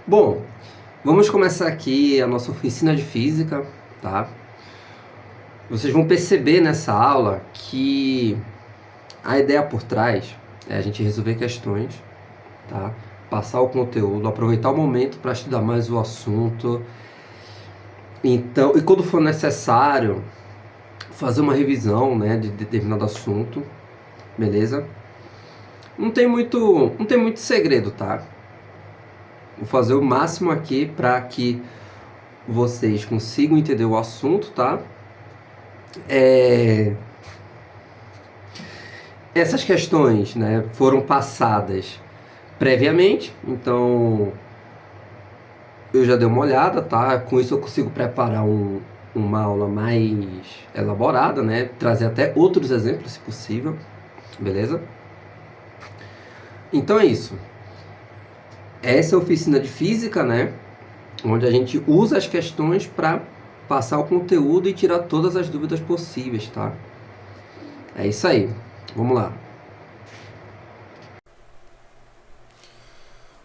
Bom, vamos começar aqui a nossa oficina de física, tá? Vocês vão perceber nessa aula que a ideia por trás é a gente resolver questões, tá? Passar o conteúdo, aproveitar o momento para estudar mais o assunto. Então, e quando for necessário, fazer uma revisão, né, de determinado assunto, beleza? Não tem muito segredo, tá? Vou fazer o máximo aqui para que vocês consigam entender o assunto, tá? Essas questões, né, foram passadas previamente, então eu já dei uma olhada, tá? Com isso eu consigo preparar uma aula mais elaborada, né? Trazer até outros exemplos, se possível, beleza? Então é isso. Essa é a oficina de física, né? Onde a gente usa as questões para passar o conteúdo e tirar todas as dúvidas possíveis, tá? É isso aí. Vamos lá.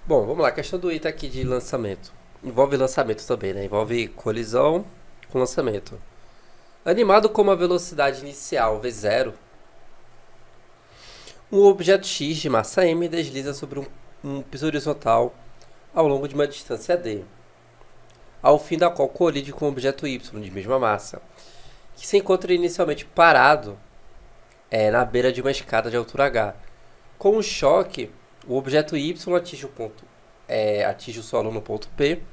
Bom, vamos lá. A questão do item aqui de lançamento. Envolve lançamento também, né? Envolve colisão com lançamento. Animado com uma velocidade inicial v0, um objeto X de massa m desliza sobre um piso horizontal ao longo de uma distância d, ao fim da qual colide com um objeto Y de mesma massa, que se encontra inicialmente parado na beira de uma escada de altura h. Com um choque, o objeto Y atinge o solo no ponto P,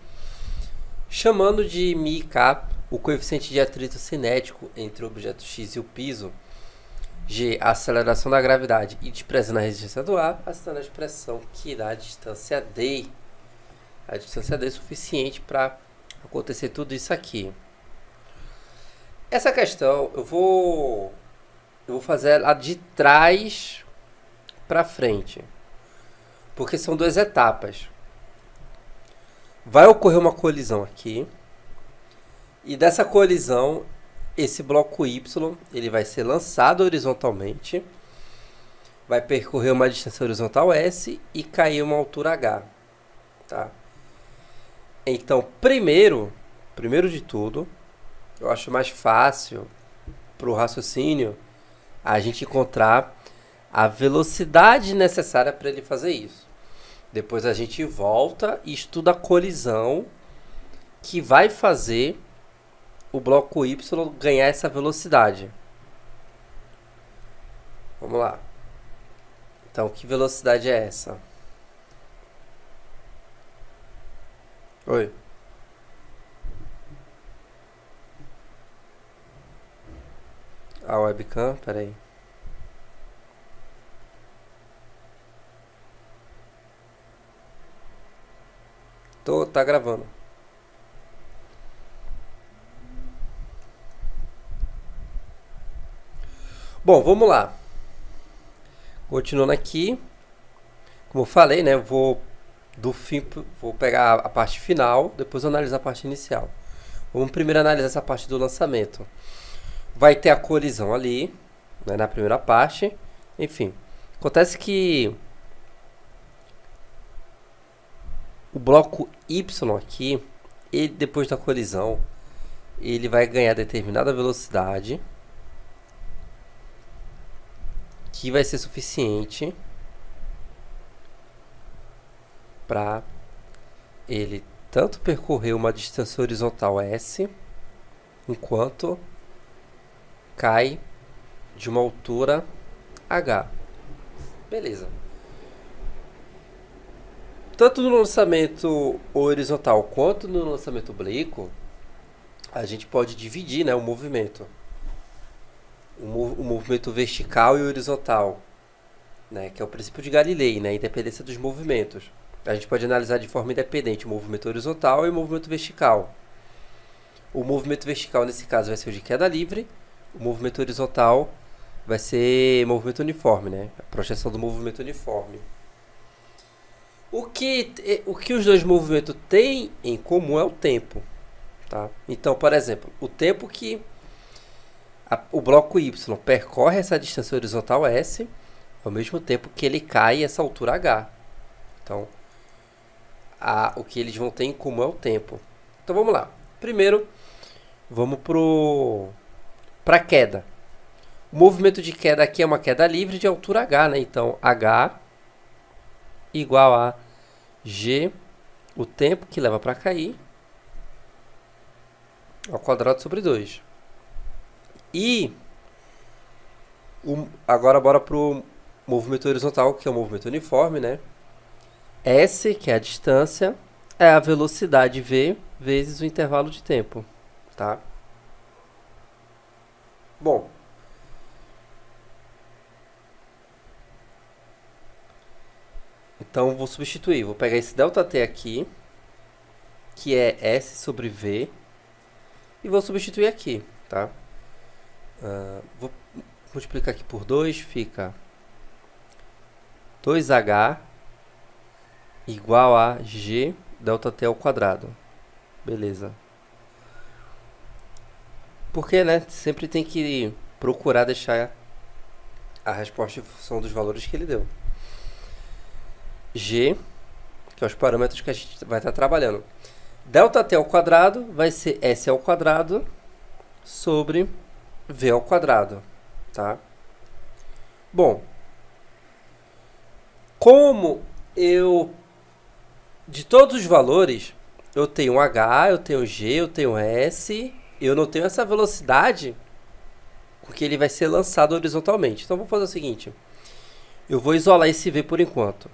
chamando de μk o coeficiente de atrito cinético entre o objeto X e o piso, G, a aceleração da gravidade, e desprezando a resistência do ar, assinando a expressão que dá a distância D. A distância D é suficiente para acontecer tudo isso aqui. Essa questão eu vou fazer ela de trás para frente, porque são duas etapas. Vai ocorrer uma colisão aqui, e dessa colisão, esse bloco Y ele vai ser lançado horizontalmente, vai percorrer uma distância horizontal S e cair uma altura H. Tá? Então, primeiro de tudo, eu acho mais fácil para o raciocínio a gente encontrar a velocidade necessária para ele fazer isso. Depois a gente volta e estuda a colisão que vai fazer o bloco Y ganhar essa velocidade. Vamos lá. Então, que velocidade é essa? Oi. A webcam, peraí. Tá gravando. Bom, vamos lá. Continuando aqui, como eu falei, né? Vou pegar a parte final, depois analisar a parte inicial. Vamos primeiro analisar essa parte do lançamento. Vai ter a colisão ali, né, na primeira parte. Enfim, acontece que o bloco Y aqui, ele, depois da colisão, ele vai ganhar determinada velocidade que vai ser suficiente para ele tanto percorrer uma distância horizontal S, enquanto cai de uma altura H. Beleza. Tanto no lançamento horizontal quanto no lançamento oblíquo, a gente pode dividir, né, o movimento. O movimento vertical e horizontal, né, que é o princípio de Galilei, né, a independência dos movimentos. A gente pode analisar de forma independente o movimento horizontal e o movimento vertical. O movimento vertical, nesse caso, vai ser o de queda livre. O movimento horizontal vai ser movimento uniforme, né, a projeção do movimento uniforme. O que os dois movimentos têm em comum é o tempo. Tá? Então, por exemplo, o tempo que o bloco Y percorre essa distância horizontal S, ao mesmo tempo que ele cai essa altura H. Então, o que eles vão ter em comum é o tempo. Então vamos lá. Primeiro, vamos para a queda. O movimento de queda aqui é uma queda livre de altura h, né? Então h igual a g, o tempo que leva para cair, ao quadrado sobre 2. E agora bora para o movimento horizontal, que é o movimento uniforme, né? S, que é a distância, é a velocidade v vezes o intervalo de tempo, tá? Bom, então vou substituir, vou pegar esse ΔT aqui, que é S sobre V, e vou substituir aqui, tá? Vou multiplicar aqui por 2, fica 2H igual a G ΔT ao quadrado. Beleza. Porque, né, sempre tem que procurar deixar a resposta em função dos valores que ele deu. G, que é os parâmetros que a gente vai estar trabalhando. ΔT ao quadrado vai ser S ao quadrado sobre V ao quadrado, tá? Bom, como de todos os valores, eu tenho H, eu tenho G, eu tenho S, eu não tenho essa velocidade, porque ele vai ser lançado horizontalmente. Então, vou fazer o seguinte, eu vou isolar esse V por enquanto,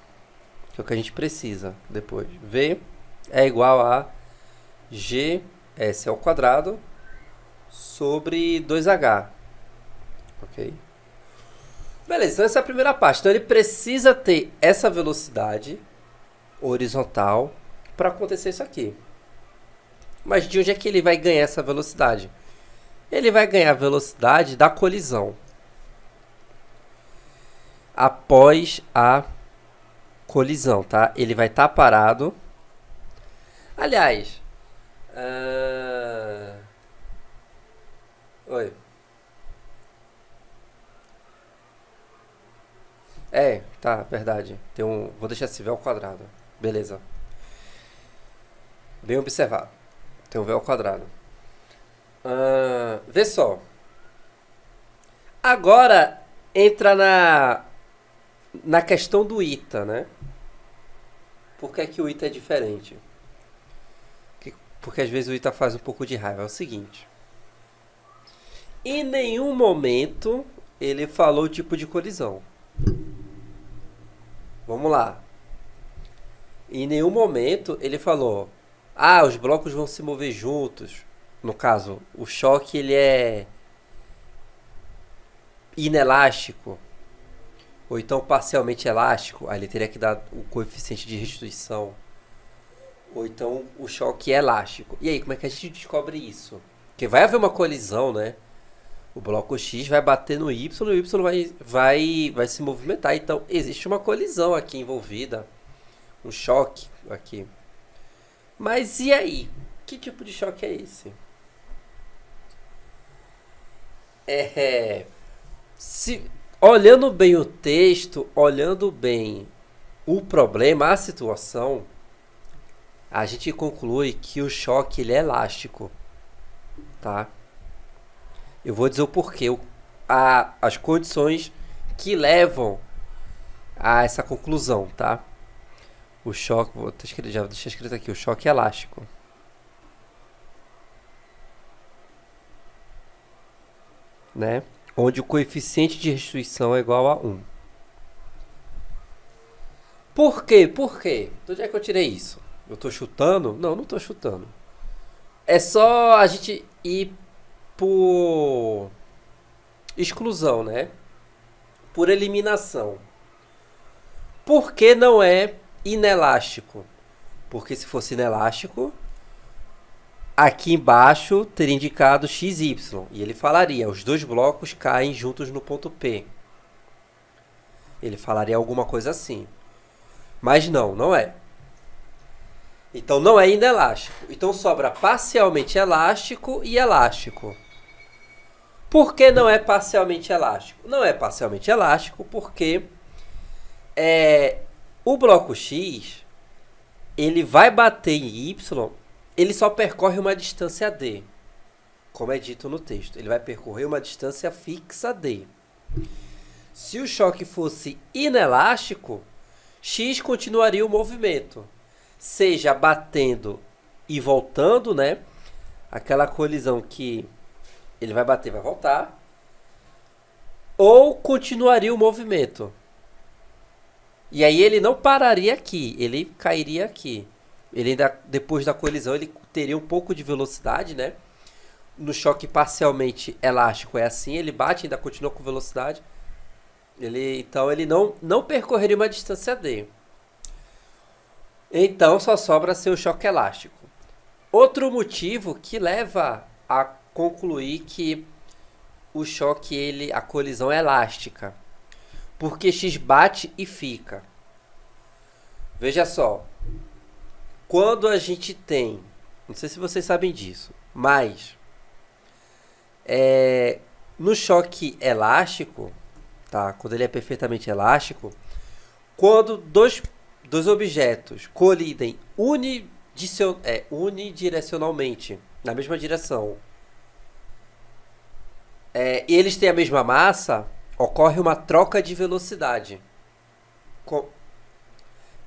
que é o que a gente precisa depois. V é igual a GS ao quadrado sobre 2H, ok? Beleza, então essa é a primeira parte. Então, ele precisa ter essa velocidade horizontal para acontecer isso aqui. Mas de onde é que ele vai ganhar essa velocidade? Ele vai ganhar a velocidade da colisão após a colisão, tá? Ele vai estar parado. Aliás, oi. Tá, verdade. Vou deixar esse V ao quadrado. Beleza. Bem observado. Tem um V ao quadrado. Vê só. Agora entra na questão do ITA, né? Por que é que o ITA é diferente? Porque às vezes o ITA faz um pouco de raiva. É o seguinte. Em nenhum momento ele falou o tipo de colisão. Vamos lá. Em nenhum momento ele falou: os blocos vão se mover juntos. No caso, o choque ele é inelástico, ou então parcialmente elástico. Aí ele teria que dar o coeficiente de restituição. Ou então o choque é elástico. E aí, como é que a gente descobre isso? Porque vai haver uma colisão, né? O bloco X vai bater no Y e o Y vai se movimentar. Então, existe uma colisão aqui envolvida. Um choque aqui. Mas e aí? Que tipo de choque é esse? Olhando bem o texto, olhando bem o problema, a situação, a gente conclui que o choque ele é elástico, tá? Eu vou dizer o porquê, as condições que levam a essa conclusão, tá? O choque, já deixei escrito aqui, o choque é elástico. Né? Onde o coeficiente de restituição é igual a 1. Por quê? Por quê? De onde é que eu tirei isso? Eu estou chutando? Não estou chutando. É só a gente ir por exclusão, né? Por eliminação. Por que não é inelástico? Porque se fosse inelástico, aqui embaixo teria indicado XY. E ele falaria, os dois blocos caem juntos no ponto P. Ele falaria alguma coisa assim. Mas não é. Então não é inelástico. Então sobra parcialmente elástico e elástico. Por que não é parcialmente elástico? Não é parcialmente elástico porque o bloco X ele vai bater em Y, ele só percorre uma distância D, como é dito no texto. Ele vai percorrer uma distância fixa D. Se o choque fosse inelástico, X continuaria o movimento, seja batendo e voltando, né? Aquela colisão que ele vai bater e vai voltar, ou continuaria o movimento. E aí ele não pararia aqui, ele cairia aqui. Ele ainda, depois da colisão, ele teria um pouco de velocidade, né? No choque parcialmente elástico é assim, ele bate e ainda continua com velocidade. Então ele não percorreria uma distância D. Então só sobra ser o choque elástico. Outro motivo que leva a concluir que o choque, a colisão é elástica. Porque X bate e fica. Veja só. Quando a gente tem... Não sei se vocês sabem disso. Mas... no choque elástico... Tá? Quando ele é perfeitamente elástico... Quando dois objetos colidem unidirecionalmente na mesma direção... e eles têm a mesma massa... Ocorre uma troca de velocidade.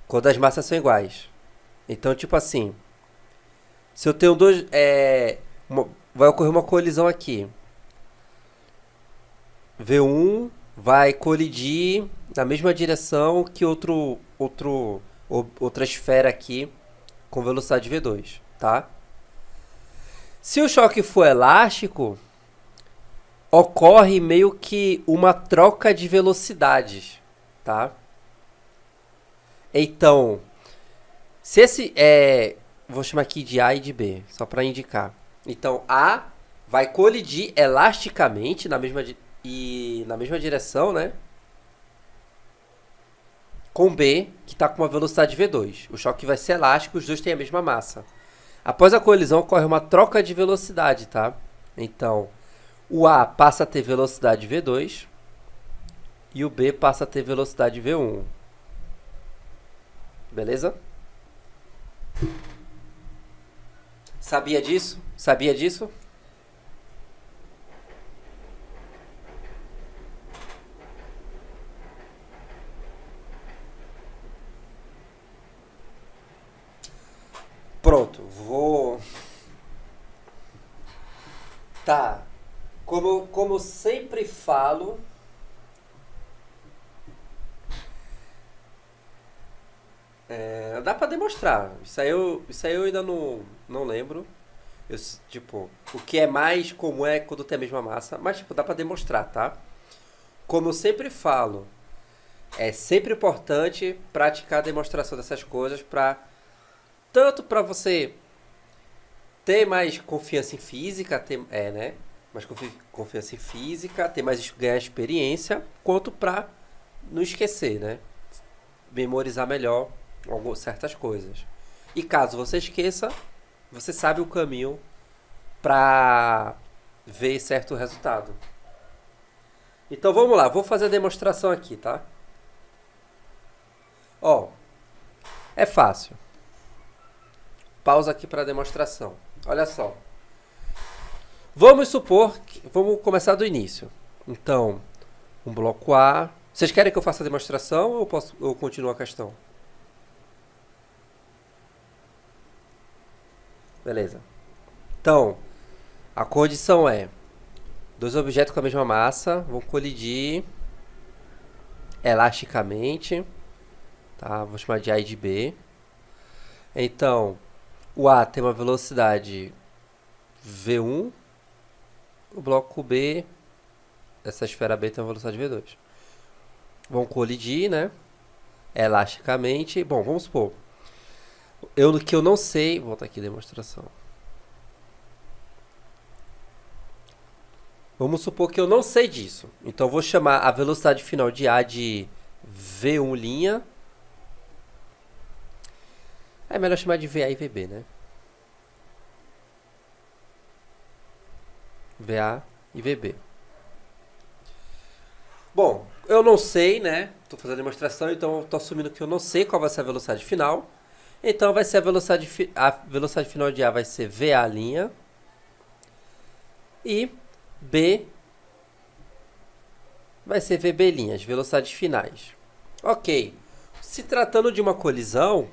Quando as massas são iguais. Então, tipo assim. Se eu tenho dois... vai ocorrer uma colisão aqui. V1 vai colidir na mesma direção que outra esfera aqui com velocidade V2. Tá? Se o choque for elástico... Ocorre meio que uma troca de velocidades, tá? Então, se esse vou chamar aqui de A e de B, só para indicar. Então, A vai colidir elasticamente na mesma direção, né? Com B, que está com uma velocidade V2. O choque vai ser elástico, os dois têm a mesma massa. Após a colisão, ocorre uma troca de velocidade, tá? Então... O A passa a ter velocidade V2 e o B passa a ter velocidade V1. Beleza? Sabia disso? Sabia disso? Pronto, vou... Tá. Como eu sempre falo, dá pra demonstrar. Isso aí eu ainda não lembro. Tipo, o que é mais comum é quando tem a mesma massa, mas tipo, dá pra demonstrar, tá? Como eu sempre falo, é sempre importante praticar a demonstração dessas coisas tanto para você ter mais confiança em física, né? Mais confiança em física, ganhar experiência, quanto para não esquecer, né? Memorizar melhor certas coisas. E caso você esqueça, você sabe o caminho para ver certo resultado. Então vamos lá, vou fazer a demonstração aqui, tá? Ó, é fácil. Pausa aqui para a demonstração. Olha só. Vamos começar do início. Então, um bloco A. Vocês querem que eu faça a demonstração ou eu continuo a questão? Beleza. Então, a condição é: dois objetos com a mesma massa vão colidir elasticamente. Tá? Vou chamar de A e de B. Então, o A tem uma velocidade V1. O bloco B, essa esfera B tem uma velocidade V2. Vão colidir, né? Elasticamente. Bom, vamos supor. Que eu não sei... Volta aqui, demonstração. Vamos supor que eu não sei disso. Então, eu vou chamar a velocidade final de A de V1'. É melhor chamar de VA e VB, né? VA e VB. Bom, eu não sei, né? Estou fazendo a demonstração, então eu estou assumindo que eu não sei qual vai ser a velocidade final. Então vai ser a velocidade final de A vai ser VA', e B vai ser VB', as velocidades finais. Ok. Se tratando de uma colisão,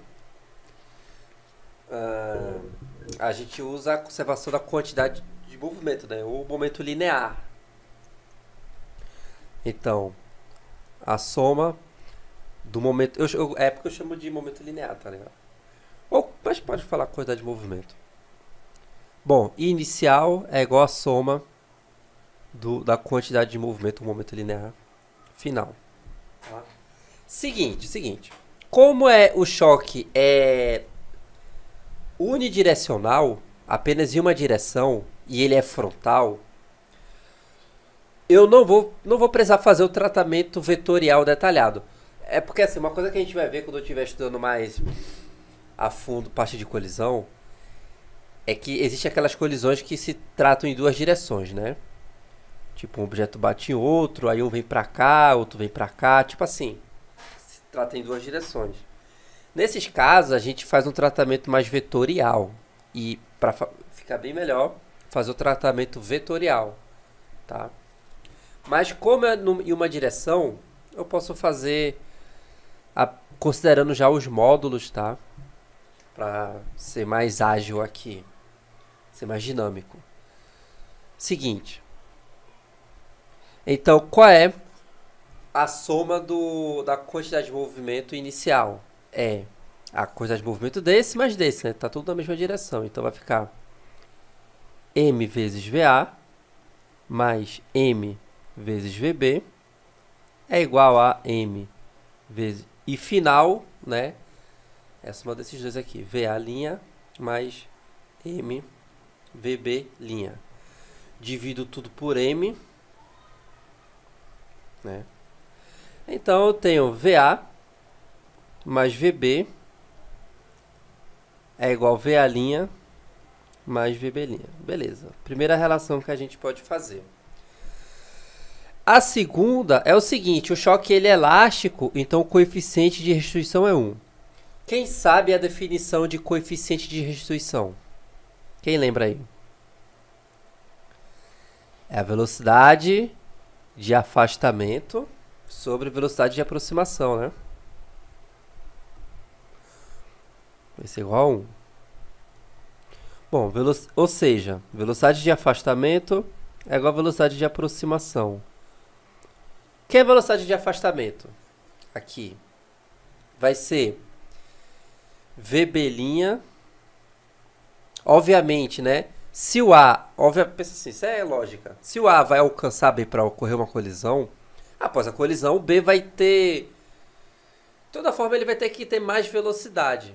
a gente usa a conservação da quantidade de movimento, né? O momento linear. Então, a soma do momento... é porque eu chamo de momento linear, tá ligado? Mas pode falar quantidade de movimento. Bom, inicial é igual a soma da quantidade de movimento do momento linear final. Tá? Seguinte. Como o choque é unidirecional, apenas em uma direção, e ele é frontal, eu não vou precisar fazer o tratamento vetorial detalhado. É porque assim, uma coisa que a gente vai ver quando eu estiver estudando mais a fundo parte de colisão é que existem aquelas colisões que se tratam em duas direções, né? Tipo, um objeto bate em outro, aí um vem pra cá, outro vem pra cá, tipo assim. Se trata em duas direções. Nesses casos, a gente faz um tratamento mais vetorial. E para ficar bem melhor, fazer o tratamento vetorial, tá? Mas como é em uma direção, eu posso fazer considerando já os módulos, tá? Para ser mais ágil aqui, ser mais dinâmico. Seguinte. Então, qual é a soma da quantidade de movimento inicial? É a quantidade de movimento desse mais desse, né? Tá tudo na mesma direção. Então, vai ficar M vezes VA mais M vezes VB é igual a M vezes... E final, né? É a soma desses dois aqui. VA' mais M VB'. Divido tudo por M. Né? Então eu tenho VA mais VB é igual a VA' mais VB'. Beleza. Primeira relação que a gente pode fazer. A segunda é o seguinte, o choque ele é elástico, então o coeficiente de restituição é 1. Quem sabe a definição de coeficiente de restituição? Quem lembra aí? É a velocidade de afastamento sobre velocidade de aproximação, né? Vai ser igual a 1. Bom, ou seja, velocidade de afastamento é igual a velocidade de aproximação. O que é velocidade de afastamento? Aqui. Vai ser VB'. Obviamente, né? Se o A... pensa assim, isso é lógica. Se o A vai alcançar B para ocorrer uma colisão, após a colisão, o B vai ter... De toda forma, ele vai ter que ter mais velocidade.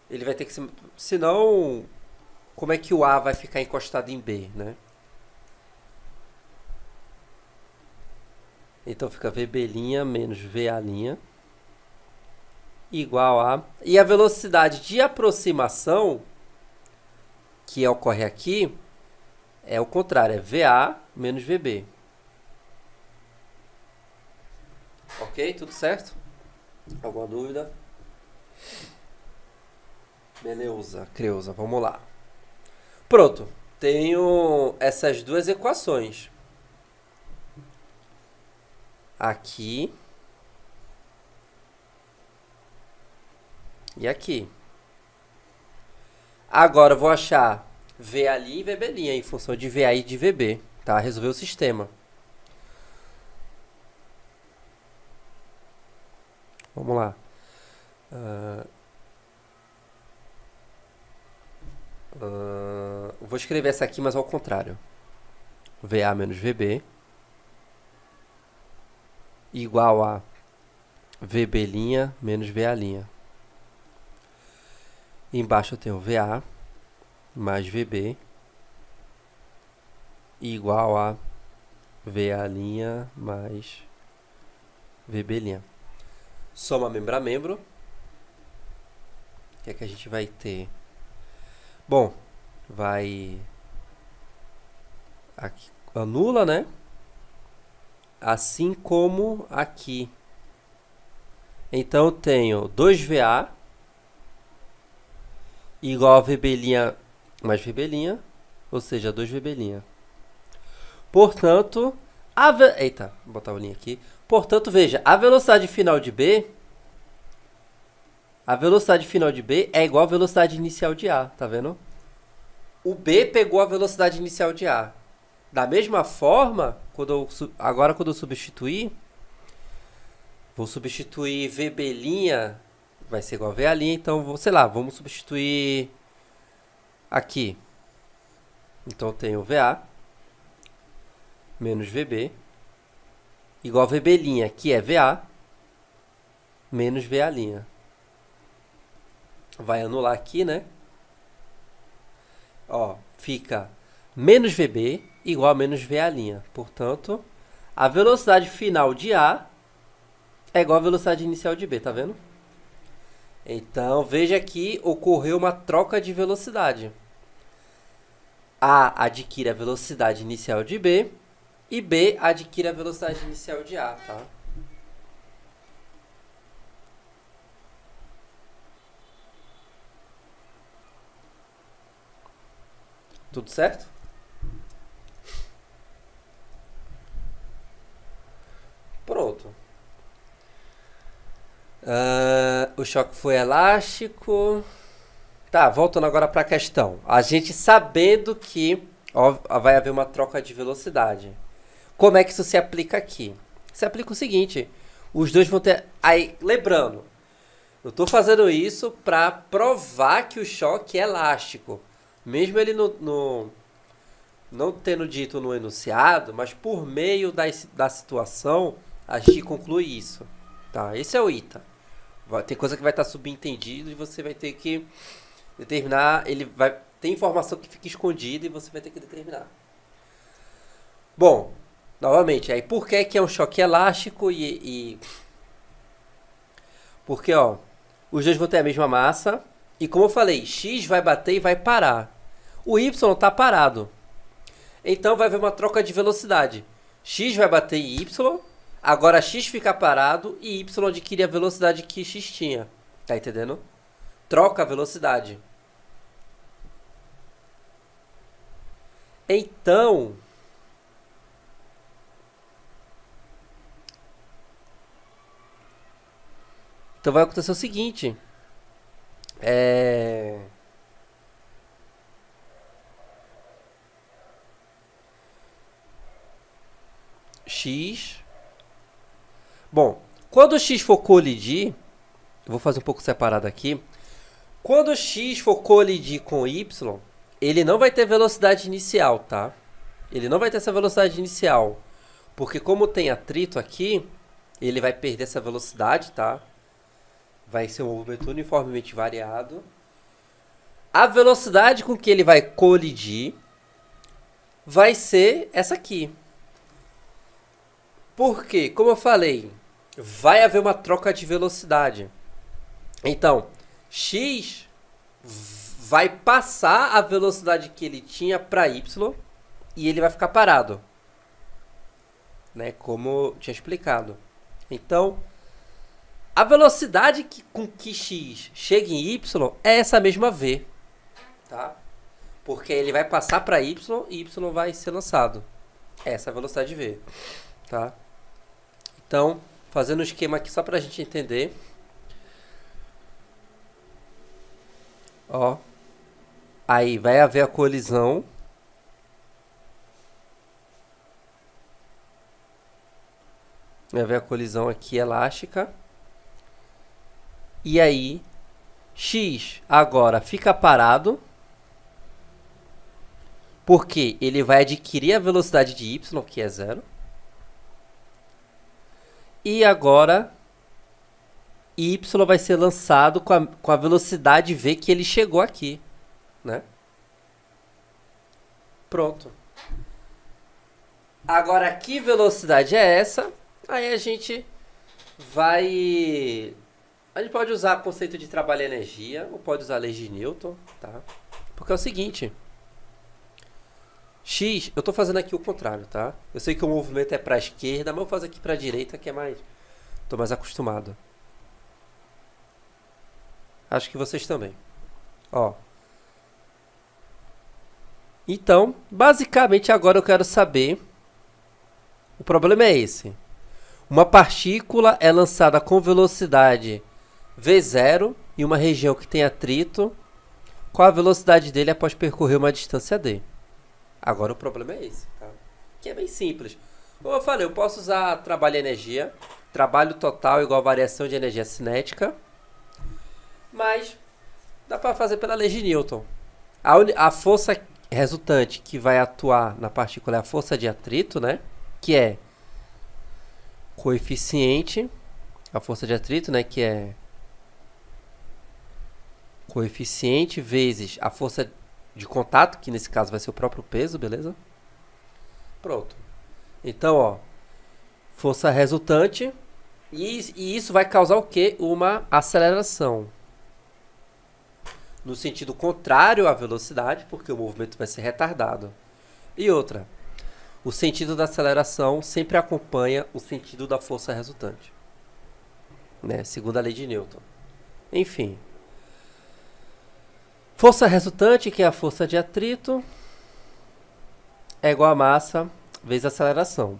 Ele vai ter que... Senão, como é que o A vai ficar encostado em B, né? Então fica VB' menos VA' igual a... E a velocidade de aproximação, que ocorre aqui, é o contrário, é VA menos VB. Ok? Tudo certo? Alguma dúvida? Beleza, Creuza, vamos lá. Pronto, tenho essas duas equações. Aqui e aqui. Agora eu vou achar VA' e VB' em função de VA e de VB, tá? Resolver o sistema. Vamos lá. Vou escrever essa aqui, mas ao contrário. VA menos VB igual a VB' menos VA'. Embaixo eu tenho VA mais VB igual a VA' mais VB'. Soma membro a membro. O que é que a gente vai ter? Bom, vai... Aqui anula, né? Assim como aqui. Então eu tenho 2VA igual a VB' mais VB', ou seja, 2VB'. Portanto, eita, vou botar o linha aqui. Portanto, veja, a velocidade final de B é igual à velocidade inicial de A, tá vendo? O B pegou a velocidade inicial de A. Da mesma forma, agora quando eu substituir, vou substituir VB', vai ser igual a VA', então, sei lá, vamos substituir aqui. Então eu tenho VA menos VB igual a VB', que é VA menos VA'. Vai anular aqui, né? Ó, fica menos VB igual a menos VA'. Portanto, a velocidade final de A é igual à velocidade inicial de B, tá vendo? Então, veja que ocorreu uma troca de velocidade. A adquire a velocidade inicial de B e B adquire a velocidade inicial de A, tá? Tudo certo? Pronto. O choque foi elástico. Tá, voltando agora para a questão. A gente sabendo que vai haver uma troca de velocidade. Como é que isso se aplica aqui? Se aplica o seguinte. Os dois vão ter... Aí, lembrando. Eu estou fazendo isso para provar que o choque é elástico. Mesmo ele não tendo dito no enunciado, mas por meio da situação, a gente conclui isso. Tá? Esse é o ITA. Tem coisa que vai estar subentendido e você vai ter que determinar. Tem informação que fica escondida e você vai ter que determinar. Bom, novamente, aí por que é um choque elástico porque, ó, os dois vão ter a mesma massa e, como eu falei, X vai bater e vai parar. O Y está parado. Então vai haver uma troca de velocidade. X vai bater em Y, agora X fica parado e Y adquire a velocidade que X tinha. Tá entendendo? Troca a velocidade. Então vai acontecer o seguinte. X. Bom, quando o X for colidir, eu vou fazer um pouco separado aqui. Quando o X for colidir com o Y, ele não vai ter velocidade inicial, tá? Ele não vai ter essa velocidade inicial. Porque como tem atrito aqui, ele vai perder essa velocidade, tá? Vai ser um movimento uniformemente variado. A velocidade com que ele vai colidir vai ser essa aqui. Por quê? Como eu falei, vai haver uma troca de velocidade. Então, X vai passar a velocidade que ele tinha para Y e ele vai ficar parado. Né? Como eu tinha explicado. Então, a velocidade com que X chega em Y é essa mesma V. Tá? Porque ele vai passar para Y e Y vai ser lançado. Essa é a velocidade V. Tá? Então, fazendo um esquema aqui só para a gente entender. Ó. Aí vai haver a colisão. Vai haver a colisão aqui elástica. E aí, X agora fica parado. Porque ele vai adquirir a velocidade de Y, que é 0. E agora, Y vai ser lançado com a velocidade V que ele chegou aqui. Né? Pronto. Agora, que velocidade é essa? Aí a gente vai... A gente pode usar o conceito de trabalho e energia, ou pode usar a lei de Newton, tá? Porque é o seguinte... X, eu estou fazendo aqui o contrário, tá? Eu sei que o movimento é para a esquerda, mas eu vou fazer aqui para a direita, que é mais... Estou mais acostumado. Acho que vocês também. Ó, Então, basicamente agora eu quero saber, o problema é esse. Uma partícula é lançada com velocidade v0 em uma região que tem atrito. Qual a velocidade dele após percorrer uma distância d? Agora o problema é esse, tá? Que é bem simples. Como eu falei, eu posso usar trabalho e energia. Trabalho total igual a variação de energia cinética. Mas dá para fazer pela lei de Newton. A força resultante que vai atuar na partícula é a força de atrito, né? Que é coeficiente, a força de atrito, né? Que é coeficiente vezes a força de contato, que nesse caso vai ser o próprio peso, beleza? Pronto. Então, ó, força resultante, e isso vai causar o quê? Uma aceleração. No sentido contrário à velocidade, porque o movimento vai ser retardado. E outra, o sentido da aceleração sempre acompanha o sentido da força resultante, né? Segundo a lei de Newton. Enfim. Força resultante, que é a força de atrito, é igual a massa vezes a aceleração.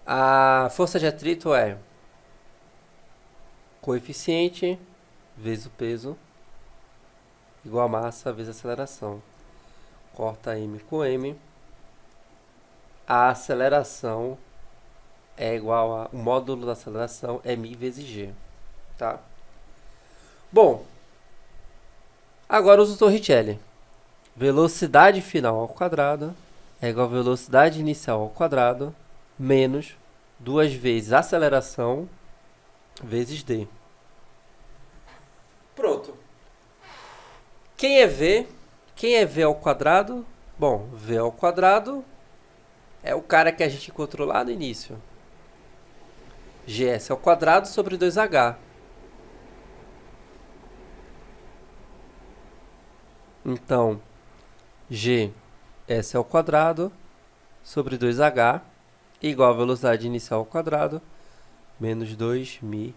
A força de atrito é coeficiente vezes o peso igual a massa vezes a aceleração. Corta m com m. A aceleração é igual a... O módulo da aceleração é μ vezes g. Tá? Bom, agora uso o Torricelli. Velocidade final ao quadrado é igual a velocidade inicial ao quadrado menos 2 vezes aceleração vezes d. Pronto. Quem é v? Quem é v ao quadrado? Bom, v ao quadrado é o cara que a gente encontrou lá no início. Gs ao quadrado sobre 2h. Então, Gs ao quadrado sobre 2h igual a velocidade inicial ao quadrado menos 2μ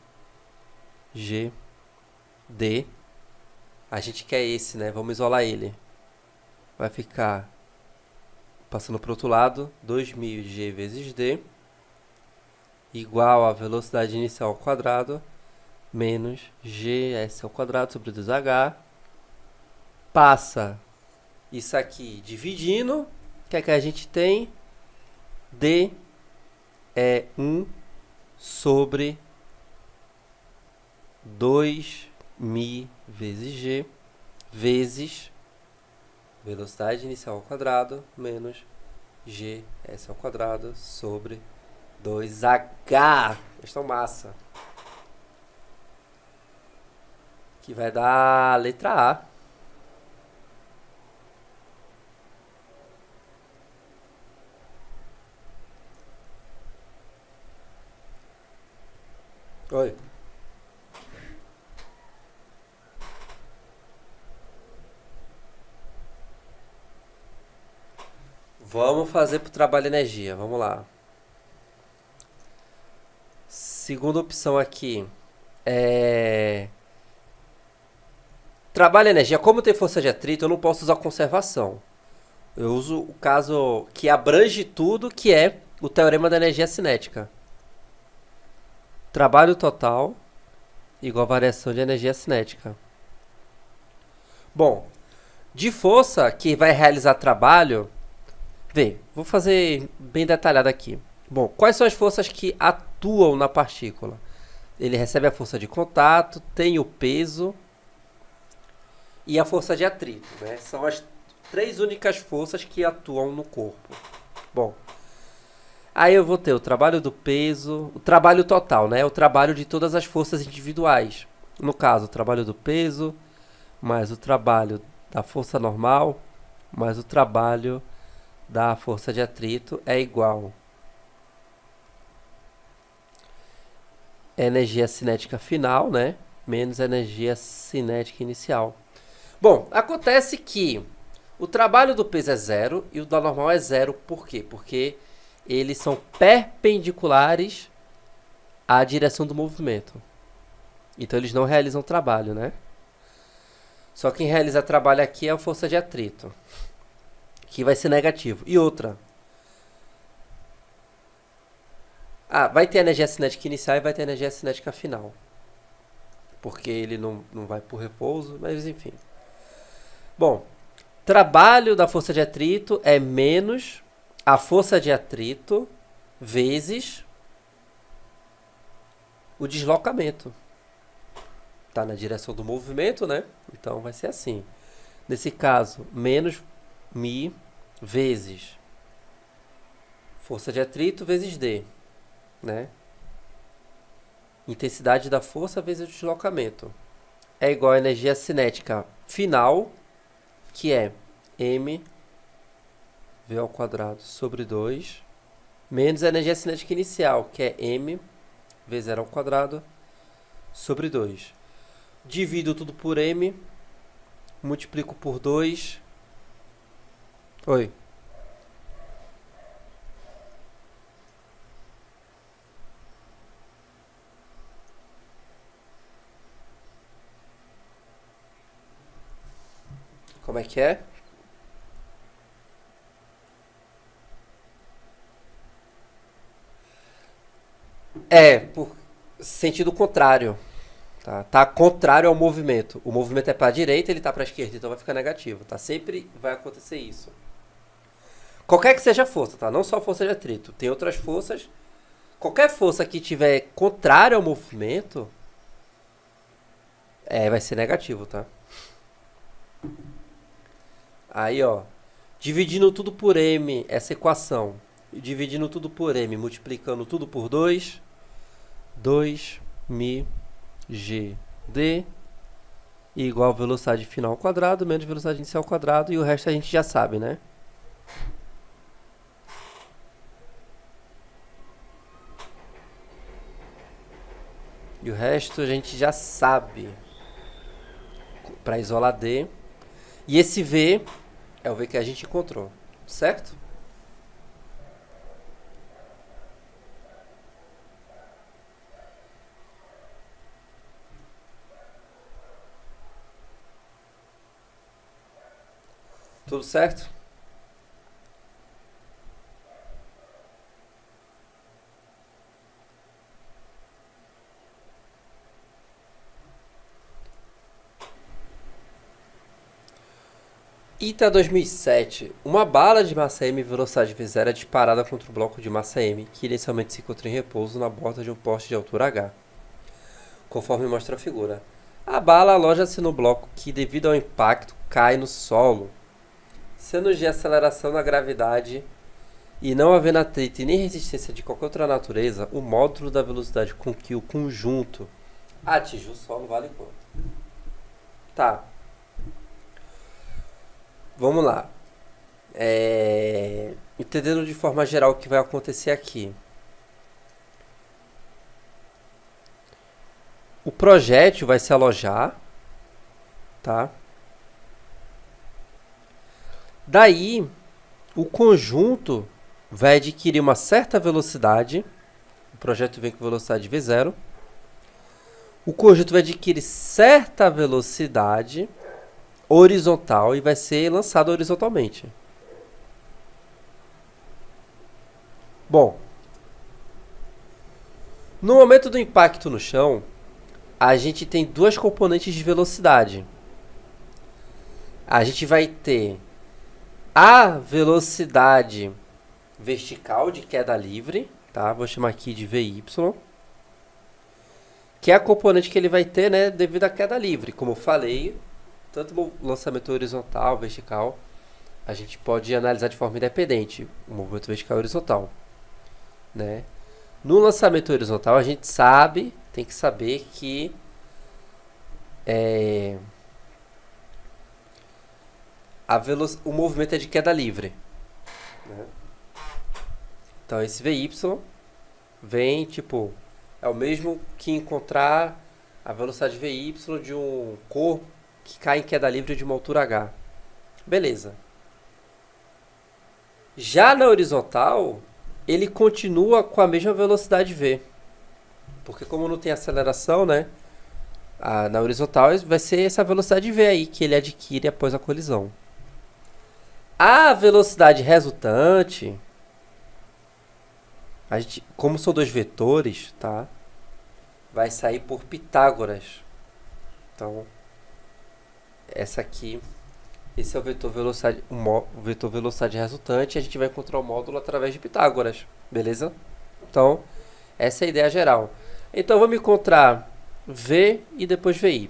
gd. A gente quer esse, né? Vamos isolar ele. Vai ficar, passando para o outro lado, 2.000 g vezes d igual a velocidade inicial ao quadrado menos gs ao quadrado sobre 2h. Passa isso aqui dividindo. O que é que a gente tem? D é 1 sobre 2.000 vezes g vezes velocidade inicial ao quadrado menos gs ao quadrado sobre 2h. Esta é massa. Que vai dar a letra A. Oi. Vamos fazer para o trabalho energia. Vamos lá. Segunda opção aqui é trabalho energia. Como tem força de atrito, eu não posso usar conservação. Eu uso o caso que abrange tudo, que é o teorema da energia cinética. Trabalho total igual a variação de energia cinética. Bom, de força que vai realizar trabalho, vou fazer bem detalhado aqui. Bom, quais são as forças que atuam na partícula? Ele recebe a força de contato, tem o peso e a força de atrito, né? São as 3 únicas forças que atuam no corpo. Bom, aí eu vou ter o trabalho do peso, o trabalho total, né? O trabalho de todas as forças individuais. No caso, o trabalho do peso, mais o trabalho da força normal, mais o trabalho da força de atrito é igual a energia cinética final, né? Menos a energia cinética inicial. Bom, acontece que o trabalho do peso é 0 e o da normal é 0. Por quê? Porque eles são perpendiculares à direção do movimento. Então eles não realizam trabalho, né? Só quem realiza trabalho aqui é a força de atrito. que vai ser negativo. E outra, vai ter energia cinética inicial e vai ter energia cinética final. Porque ele não vai por repouso, mas enfim. Bom, trabalho da força de atrito é menos a força de atrito vezes o deslocamento. Tá na direção do movimento, né? Então vai ser assim. Nesse caso, menos μ vezes força de atrito vezes D, né? Intensidade da força vezes o deslocamento é igual a energia cinética final, que é m v ao quadrado sobre 2, menos a energia cinética inicial, que é m v0 ao quadrado sobre 2. Divido tudo por m, multiplico por 2. Oi. Como é que é? Por sentido contrário. Tá contrário ao movimento. O movimento é para a direita, ele está para a esquerda, então vai ficar negativo. Tá? Sempre vai acontecer isso. Qualquer que seja a força, tá? Não só a força de atrito. Tem outras forças. Qualquer força que tiver contrário ao movimento, vai ser negativo, tá? Aí, ó, dividindo tudo por m, essa equação, dividindo tudo por m, multiplicando tudo por 2, 2μ gd igual a velocidade final ao quadrado menos velocidade inicial ao quadrado, e o resto a gente já sabe, né? E o resto a gente já sabe para isolar D. E esse V é o V que a gente encontrou, certo? Tudo certo? ITA 2007. Uma bala de massa M e velocidade V0 é disparada contra um bloco de massa M, que inicialmente se encontra em repouso na borda de um poste de altura H, conforme mostra a figura. A bala aloja-se no bloco que, devido ao impacto, cai no solo. Sendo de aceleração na gravidade e não havendo atrito e nem resistência de qualquer outra natureza, o módulo da velocidade com que o conjunto atinge o solo vale quanto? Tá. Vamos lá. Entendendo de forma geral o que vai acontecer aqui. O projétil vai se alojar, tá? Daí, o conjunto vai adquirir uma certa velocidade. O projétil vem com velocidade V0. O conjunto vai adquirir certa velocidade horizontal e vai ser lançado horizontalmente. Bom, no momento do impacto no chão, a gente tem duas componentes de velocidade. A gente vai ter a velocidade vertical de queda livre, tá? Vou chamar aqui de VY, que é a componente que ele vai ter, né, devido à queda livre. Como eu falei, tanto no lançamento horizontal, vertical, a gente pode analisar de forma independente o movimento vertical e horizontal, né? No lançamento horizontal, a gente tem que saber que o movimento é de queda livre, né? Então, esse VY vem, é o mesmo que encontrar a velocidade VY de um corpo que cai em queda livre de uma altura H. Beleza. Já na horizontal, ele continua com a mesma velocidade V. Porque como não tem aceleração, né? Na horizontal vai ser essa velocidade V aí que ele adquire após a colisão. A velocidade resultante, como são dois vetores, tá? Vai sair por Pitágoras. Então, esse é o vetor velocidade, o vetor velocidade resultante. A gente vai encontrar o módulo através de Pitágoras, beleza? Então, essa é a ideia geral. Então, vamos encontrar V e depois VY.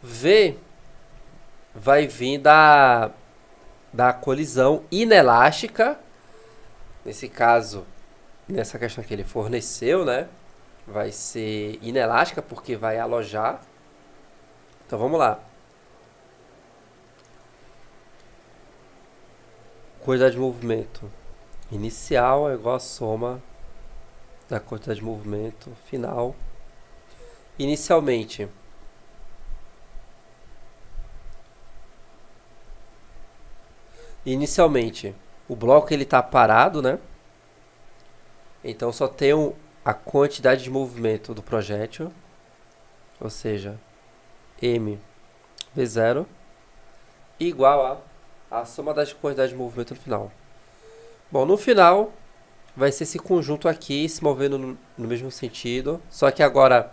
V vai vir da colisão inelástica, nesse caso, nessa questão que ele forneceu, né? Vai ser inelástica porque vai alojar. Então vamos lá. Quantidade de movimento inicial é igual a soma da quantidade de movimento final. Inicialmente, o bloco ele está parado, né? Então só tem a quantidade de movimento do projétil, ou seja, m v0 igual a soma das quantidades de movimento no final. Bom, no final vai ser esse conjunto aqui se movendo no mesmo sentido, só que agora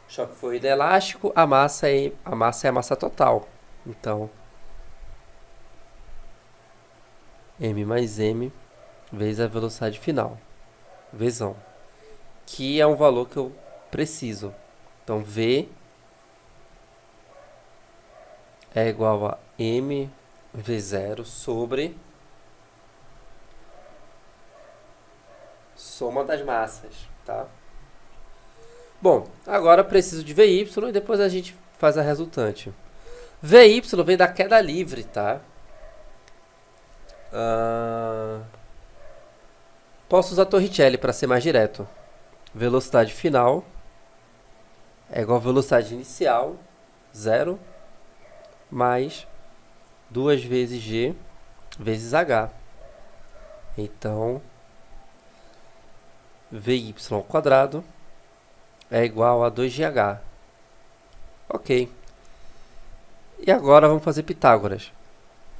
o choque foi inelástico, a massa é a massa total. Então, m mais m vezes a velocidade final, Vzão, que é um valor que eu preciso. Então, V é igual a mv0 sobre soma das massas, tá? Bom, agora preciso de VY e depois a gente faz a resultante. VY vem da queda livre, tá? Posso usar Torricelli para ser mais direto. Velocidade final é igual a velocidade inicial, 0, mais 2 vezes G vezes H. Então, VY ao quadrado é igual a 2GH. Ok. E agora vamos fazer Pitágoras.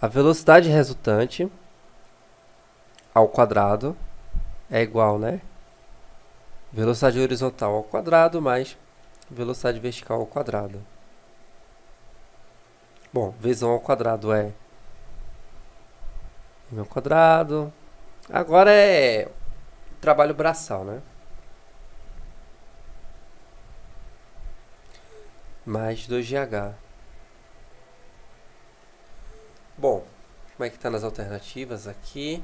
A velocidade resultante ao quadrado é igual, né? Velocidade horizontal ao quadrado mais velocidade vertical ao quadrado. Bom, Vzão ao quadrado é m ao quadrado. Agora é trabalho braçal, né? Mais 2GH. Bom, como é que está nas alternativas aqui?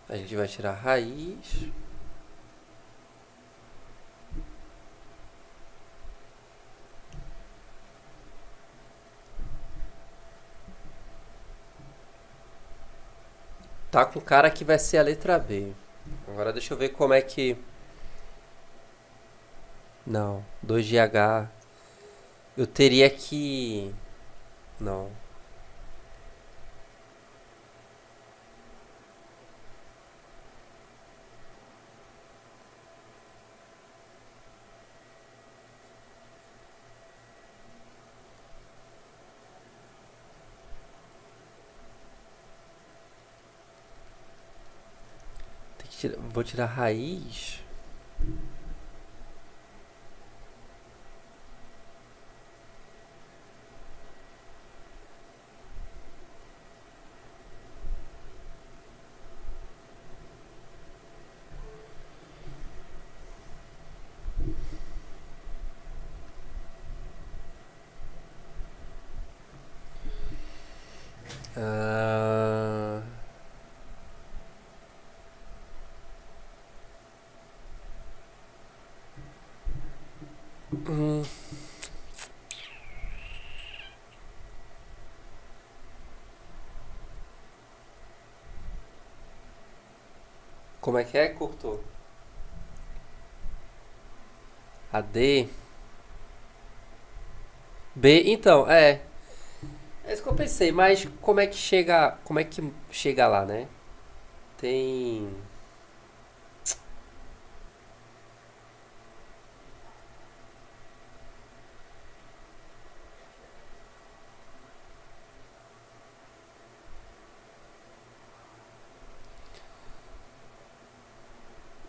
A gente vai tirar a raiz. Tá com cara que vai ser a letra B. Agora deixa eu ver como é que... Não, 2GH. Eu teria que... Não. Vou tirar a raiz. Como é que é, Curto? A D. B, então, é isso que eu pensei, mas como é que chega lá, né? Tem...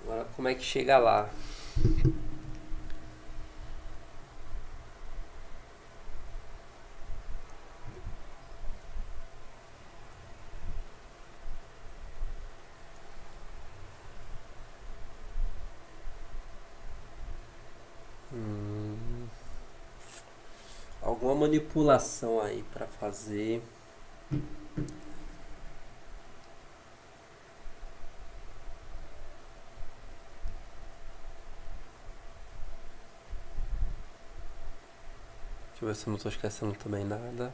Agora, como é que chega lá? Alguma manipulação aí pra fazer. Deixa eu ver se eu não tô esquecendo também nada.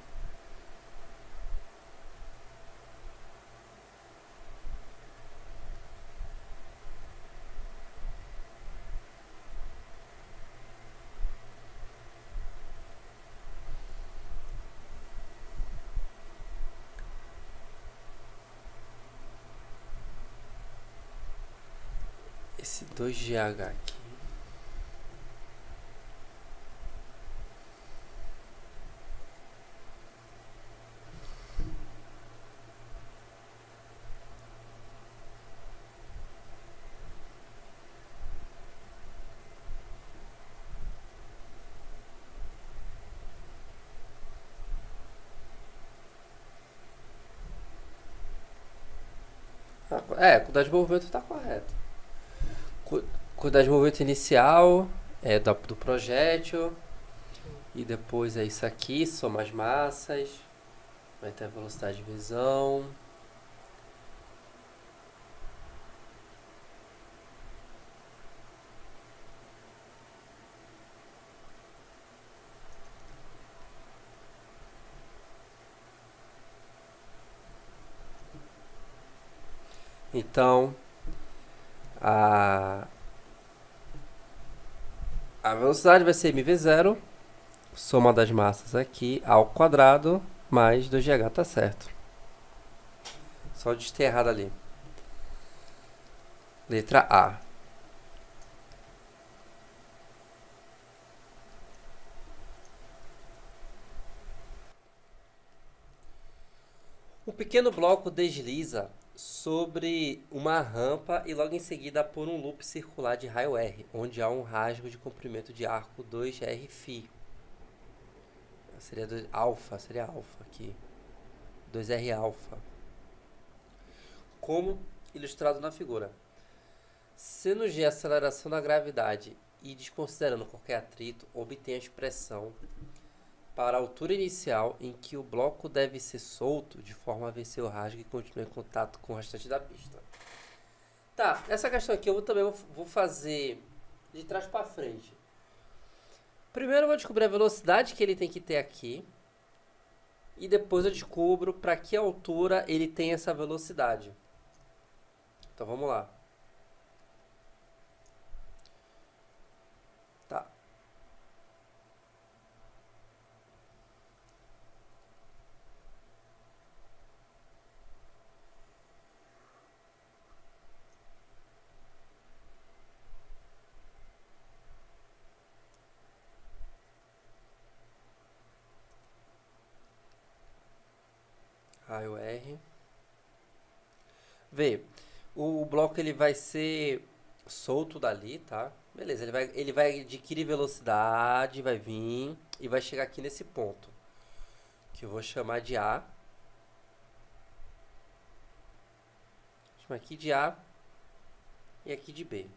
Esse 2GH aqui. É, quantidade de movimento tá correto. Quantidade de movimento inicial é do projétil. E depois é isso aqui, soma as massas. Vai ter a velocidade de visão. Então, a, a velocidade vai ser mv0, soma das massas aqui, ao quadrado, mais 2GH, tá certo. Só de ter errado ali. Letra A. Um pequeno bloco desliza sobre uma rampa e logo em seguida por um loop circular de raio R, onde há um rasgo de comprimento de arco 2Rφ. Seria alfa, seria alfa aqui. 2R alfa. Como ilustrado na figura. Sendo G a aceleração da gravidade e desconsiderando qualquer atrito, obtém a expressão para a altura inicial em que o bloco deve ser solto de forma a vencer o rasgo e continuar em contato com o restante da pista. Tá, essa questão aqui eu também vou fazer de trás para frente. Primeiro eu vou descobrir a velocidade que ele tem que ter aqui. E depois eu descubro para que altura ele tem essa velocidade. Então vamos lá. Tá. Raio R. Vê, o bloco ele vai ser solto dali, tá? Beleza, ele vai adquirir velocidade, vai vir e vai chegar aqui nesse ponto, que eu vou chamar de A. Vou chamar aqui de A e aqui de B.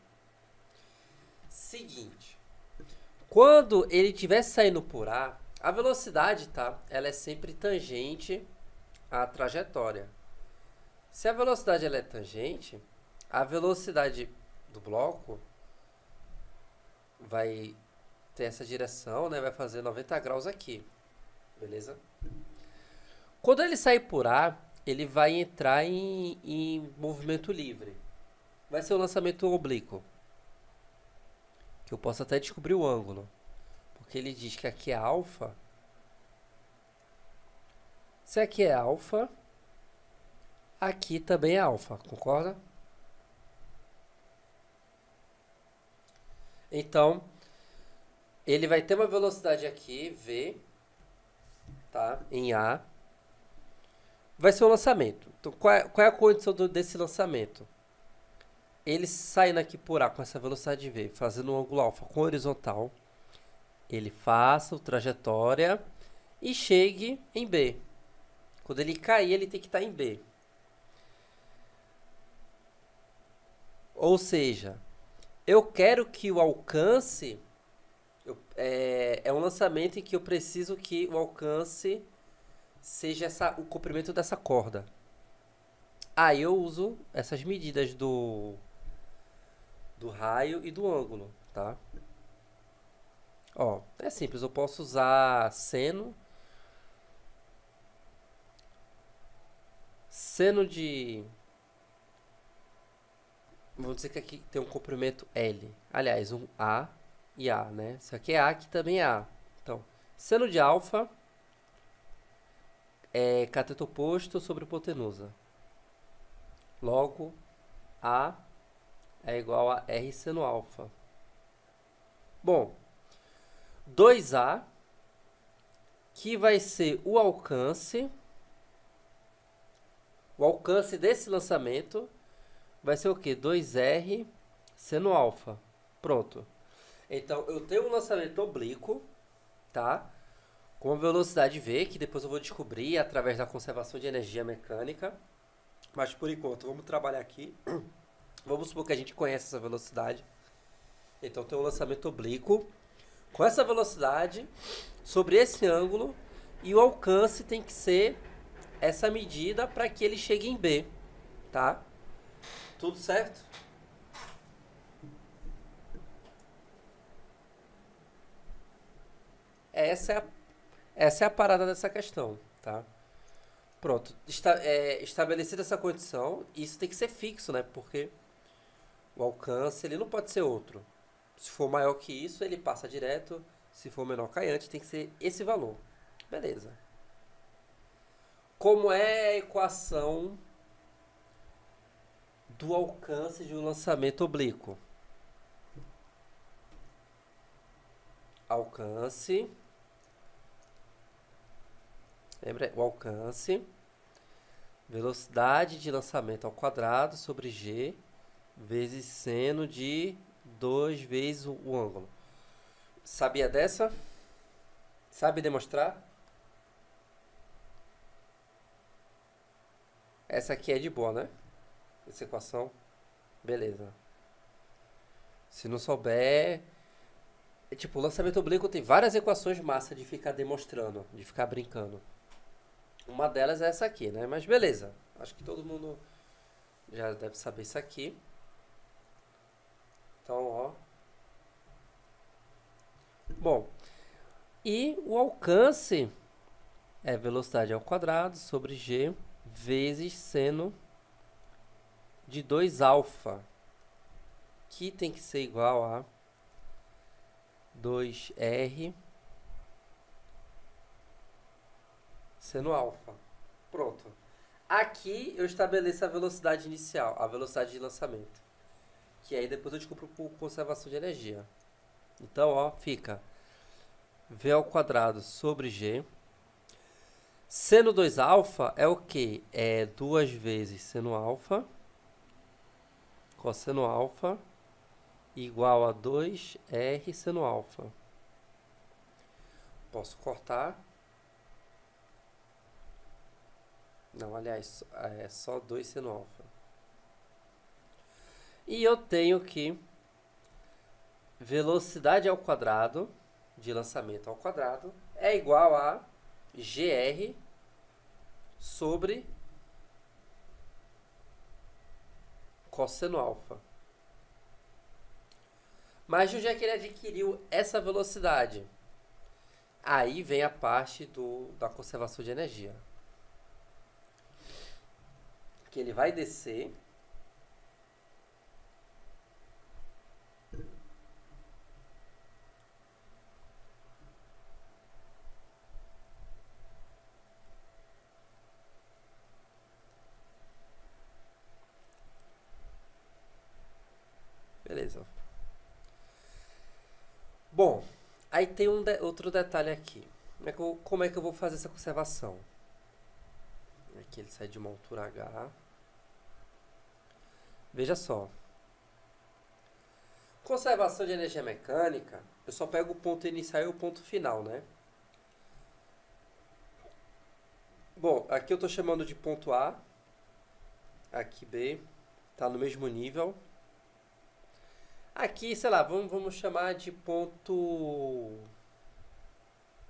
Seguinte, quando ele estiver saindo por A, a velocidade, tá? Ela é sempre tangente à trajetória. Se a velocidade ela é tangente, a velocidade do bloco vai ter essa direção, né? Vai fazer 90 graus aqui, beleza? Quando ele sair por A, ele vai entrar em movimento livre. Vai ser o lançamento oblíquo, que eu posso até descobrir o ângulo, porque ele diz que aqui é alfa Se aqui é alfa, aqui também é alfa, concorda? Então, ele vai ter uma velocidade aqui, V, tá? Em A. Vai ser o lançamento. Então, qual é a condição desse lançamento? Ele saindo aqui por A com essa velocidade V, fazendo um ângulo alfa com horizontal, ele faça a trajetória e chegue em B. Quando ele cair, ele tem que estar em B. Ou seja, eu quero que o alcance... é um lançamento em que eu preciso que o alcance seja o comprimento dessa corda. Aí eu uso essas medidas do raio e do ângulo, tá? Ó, é simples, eu posso usar seno de... Vamos dizer que aqui tem um comprimento L. Aliás, um A e A, né? Isso aqui é A, aqui também é A. Então, seno de alfa é cateto oposto sobre hipotenusa. Logo, A é igual a R seno alfa. Bom, 2A, que vai ser o alcance desse lançamento, vai ser o quê? 2R seno alfa. Pronto. Então, eu tenho um lançamento oblíquo, tá? Com a velocidade V, que depois eu vou descobrir através da conservação de energia mecânica. Mas, por enquanto, vamos trabalhar aqui. Vamos supor que a gente conhece essa velocidade. Então, tem um lançamento oblíquo com essa velocidade sobre esse ângulo, e o alcance tem que ser essa medida para que ele chegue em B, tá? Tudo certo? Essa é a parada dessa questão, tá? Pronto, estabelecida essa condição, isso tem que ser fixo, né? Porque o alcance ele não pode ser outro. Se for maior que isso, ele passa direto. Se for menor, cai antes, tem que ser esse valor. Beleza. Como é a equação do alcance de um lançamento oblíquo? Alcance. Lembra? O alcance. Velocidade de lançamento ao quadrado sobre G vezes seno de 2 vezes o ângulo. Sabia dessa? Sabe demonstrar? Essa aqui é de boa, né? Essa equação. Beleza. Se não souber... tipo, o lançamento oblíquo tem várias equações massa de ficar demonstrando, de ficar brincando. Uma delas é essa aqui, né? Mas beleza. Acho que todo mundo já deve saber isso aqui. Então, ó. Bom, e o alcance é velocidade ao quadrado sobre G vezes seno de 2 alfa, que tem que ser igual a 2R seno alfa. Pronto. Aqui eu estabeleço a velocidade inicial, a velocidade de lançamento. Que aí depois eu descubro por conservação de energia. Então, ó, fica V ao quadrado sobre G. Seno 2 alfa é o que? É 2 vezes seno alfa. Cosseno alfa igual a 2R seno alfa. Posso cortar. Não, aliás, é só 2 seno alfa. E eu tenho que velocidade ao quadrado, de lançamento ao quadrado, é igual a GR sobre cosseno alfa. Mas onde é que ele adquiriu essa velocidade? Aí vem a parte da conservação de energia. Que ele vai descer Beleza. Bom, aí tem outro detalhe aqui. Como é que eu vou fazer essa conservação? Aqui ele sai de uma altura H. Veja só. Conservação de energia mecânica, eu só pego o ponto inicial e o ponto final, né? Bom, aqui eu estou chamando de ponto A. Aqui B. Tá no mesmo nível. Aqui, sei lá, vamos chamar de ponto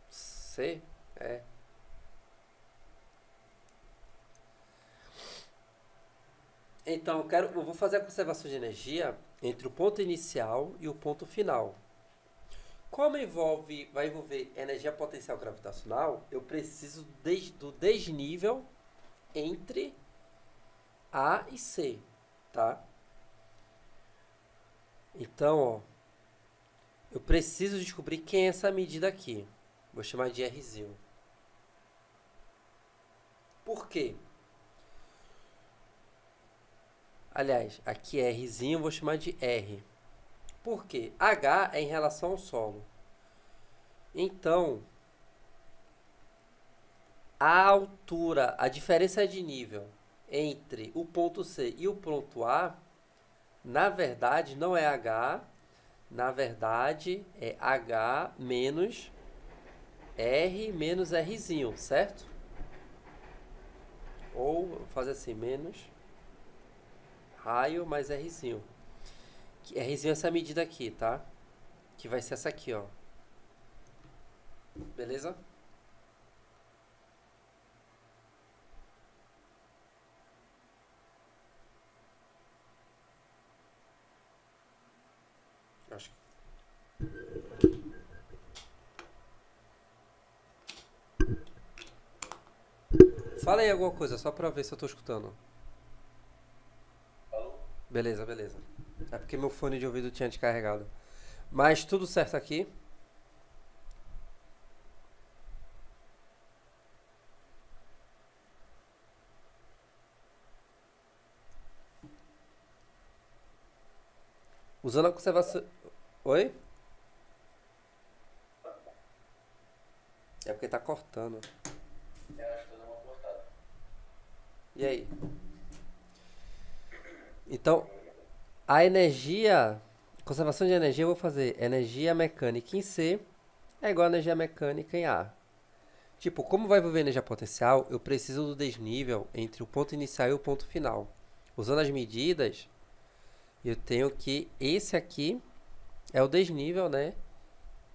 C. Então, eu vou fazer a conservação de energia entre o ponto inicial e o ponto final. Como vai envolver energia potencial gravitacional, eu preciso do desnível entre A e C, tá? Então, ó, eu preciso descobrir quem é essa medida aqui. Vou chamar de Rzinho. Por quê? Aliás, aqui é Rzinho, eu vou chamar de R. Por quê? H é em relação ao solo. Então, a altura, a diferença de nível entre o ponto C e o ponto A, na verdade, não é H, na verdade é H menos R menos Rzinho, certo? Ou fazer assim, menos raio mais Rzinho. Rzinho é essa medida aqui, tá? Que vai ser essa aqui, ó. Beleza? Acho que... Fala aí alguma coisa, só pra ver se eu tô escutando. Alô? Beleza, beleza. É porque meu fone de ouvido tinha descarregado. Mas tudo certo aqui. Usando a conservação... Oi? É porque tá cortando. Eu acho que eu dou uma cortada. E aí? Então, a energia... Conservação de energia eu vou fazer energia mecânica em C é igual a energia mecânica em A. Tipo, como vai envolver energia potencial, eu preciso do desnível entre o ponto inicial e o ponto final. Usando as medidas, eu tenho que esse aqui é o desnível, né?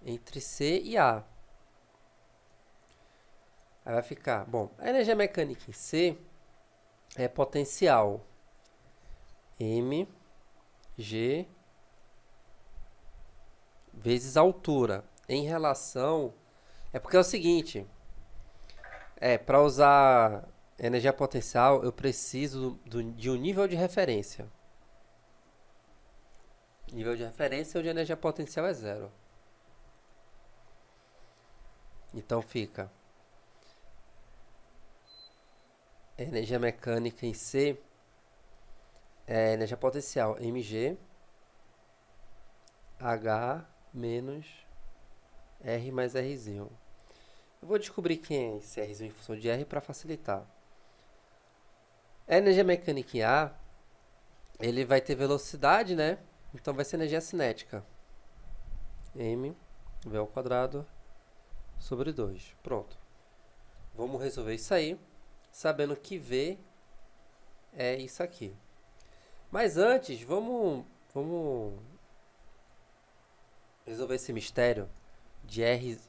Entre C e A. Aí vai ficar, bom, a energia mecânica em C é potencial M, G, vezes altura. Em relação... É porque é o seguinte, para usar energia potencial, eu preciso de um nível de referência. Nível de referência onde a energia potencial é zero. Então fica energia mecânica em C é energia potencial mg H menos R mais Rzinho. Eu vou descobrir quem é esse Rzinho em função de R para facilitar. A energia mecânica em A, ele vai ter velocidade, né? Então vai ser energia cinética. M V ao quadrado sobre 2. Pronto. Vamos resolver isso aí, sabendo que V é isso aqui. Mas antes, vamos resolver esse mistério de R.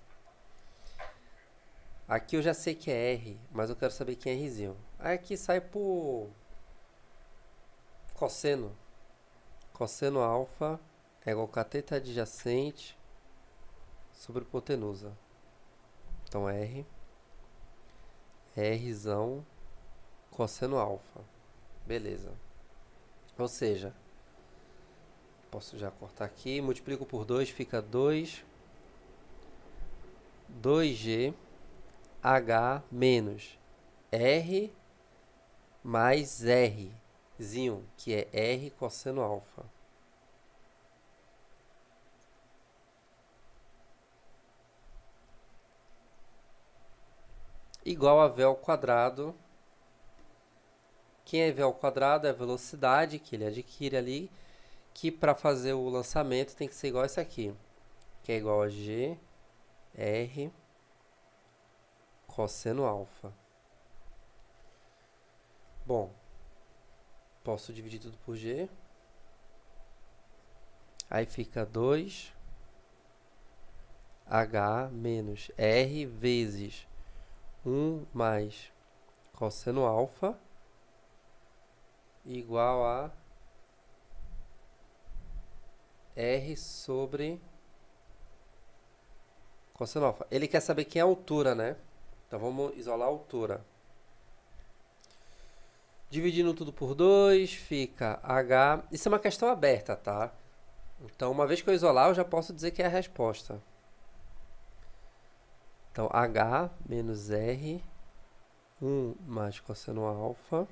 Aqui eu já sei que é R, mas eu quero saber quem é Rzinho. Aí aqui sai por cosseno. Cosseno alfa é igual a cateto adjacente sobre hipotenusa. Então R, Rzão, cosseno alfa. Beleza. Ou seja, posso já cortar aqui, multiplico por 2, fica 2G H menos R mais Rzinho, que é R cosseno alfa. igual a V ao quadrado. Quem é V ao quadrado é a velocidade que ele adquire ali, que para fazer o lançamento tem que ser igual a isso aqui, que é igual a G, R, cosseno alfa. Bom, posso dividir tudo por G. Aí fica 2H menos R vezes 1 mais cosseno alfa igual a R sobre cosseno alfa. Ele quer saber quem é a altura, né? Então vamos isolar a altura. Dividindo tudo por 2, fica H. Isso é uma questão aberta, tá? Então, uma vez que eu isolar, eu já posso dizer que é a resposta. Então, H menos R, 1 mais cosseno alfa,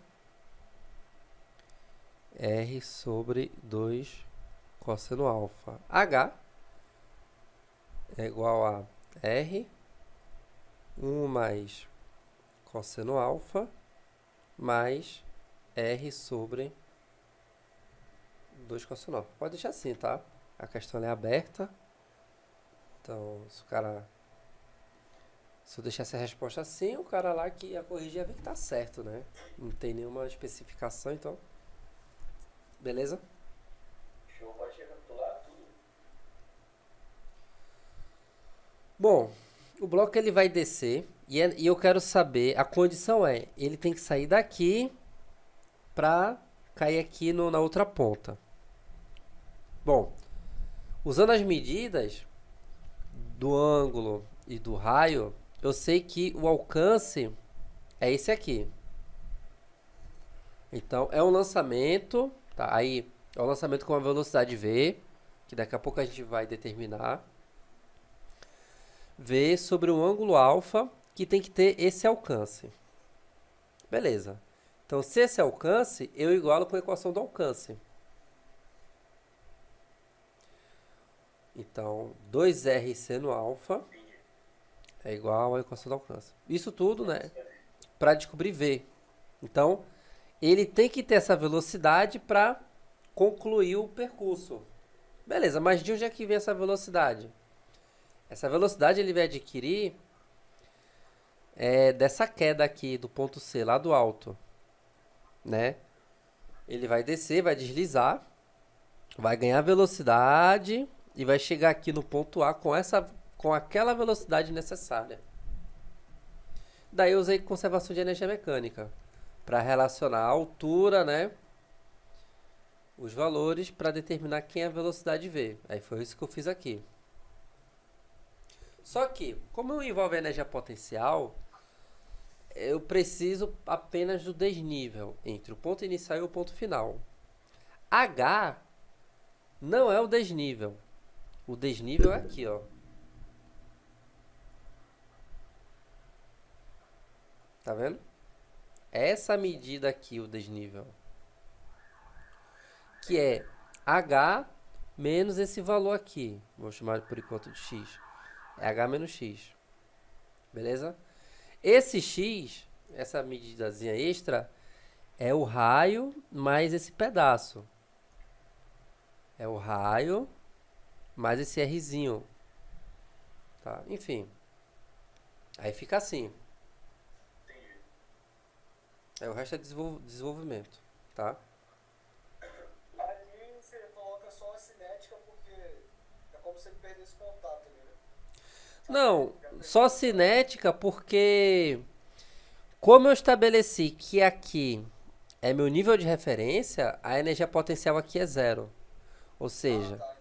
R sobre 2 cosseno alfa. H é igual a R, 1 mais cosseno alfa, mais R sobre 2 cosseno alfa. Pode deixar assim, tá? A questão é aberta. Então, se eu deixasse a resposta assim, o cara lá que ia corrigir ia ver que tá certo, né? Não tem nenhuma especificação, então... Beleza? Show, pode recapitular tudo. Bom, o bloco ele vai descer e eu quero saber, a condição é, ele tem que sair daqui para cair aqui na outra ponta. Bom, usando as medidas do ângulo e do raio, eu sei que o alcance é esse aqui. Então, é um lançamento, tá? Aí, é um lançamento com a velocidade v, que daqui a pouco a gente vai determinar. V sobre um ângulo alfa, que tem que ter esse alcance. Beleza. Então, se esse é alcance, eu igualo com a equação do alcance. Então, 2R seno alfa é igual à equação do alcance. Isso tudo, né, para descobrir V. Então, ele tem que ter essa velocidade para concluir o percurso. Beleza, mas de onde é que vem essa velocidade? Essa velocidade ele vai adquirir dessa queda aqui do ponto C, lá do alto, né? Ele vai descer, vai deslizar, vai ganhar velocidade e vai chegar aqui no ponto A com aquela velocidade necessária. Daí eu usei conservação de energia mecânica para relacionar a altura, né? Os valores para determinar quem é a velocidade V. Aí foi isso que eu fiz aqui. Só que, como envolve energia potencial, eu preciso apenas do desnível entre o ponto inicial e o ponto final. H não é o desnível. O desnível é aqui, ó. Tá vendo? Essa medida aqui, o desnível. Que é H menos esse valor aqui. Vou chamar por enquanto de X. É H menos X. Beleza? Esse X, essa medidazinha extra, é o raio mais esse pedaço. É o raio mais esse Rzinho. Tá? Enfim. Aí fica assim. Entendi. Aí o resto é desenvolvimento. Tá? Ali você coloca só a cinética porque é como se ele perdesse contato ali, né? Não, só cinética porque como eu estabeleci que aqui é meu nível de referência, a energia potencial aqui é zero. Ou seja, Tá,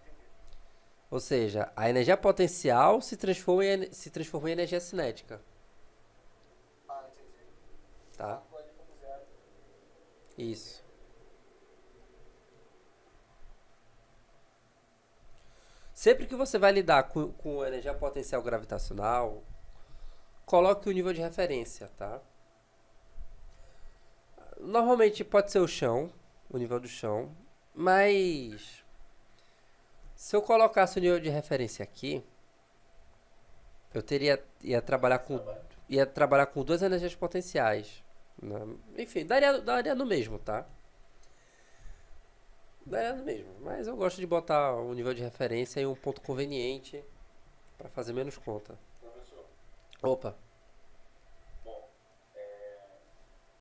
entendi. a energia potencial se transforma em energia cinética. Ah, entendi. Tá? Ficou ali como zero. Isso. Sempre que você vai lidar com energia potencial gravitacional, coloque o nível de referência, tá? Normalmente pode ser o chão, o nível do chão, mas se eu colocasse o nível de referência aqui, eu ia trabalhar com ia trabalhar com duas energias potenciais. Né? Enfim, daria no mesmo, tá? Daria no mesmo. Mas eu gosto de botar um nível de referência em um ponto conveniente para fazer menos conta. Professor, Opa,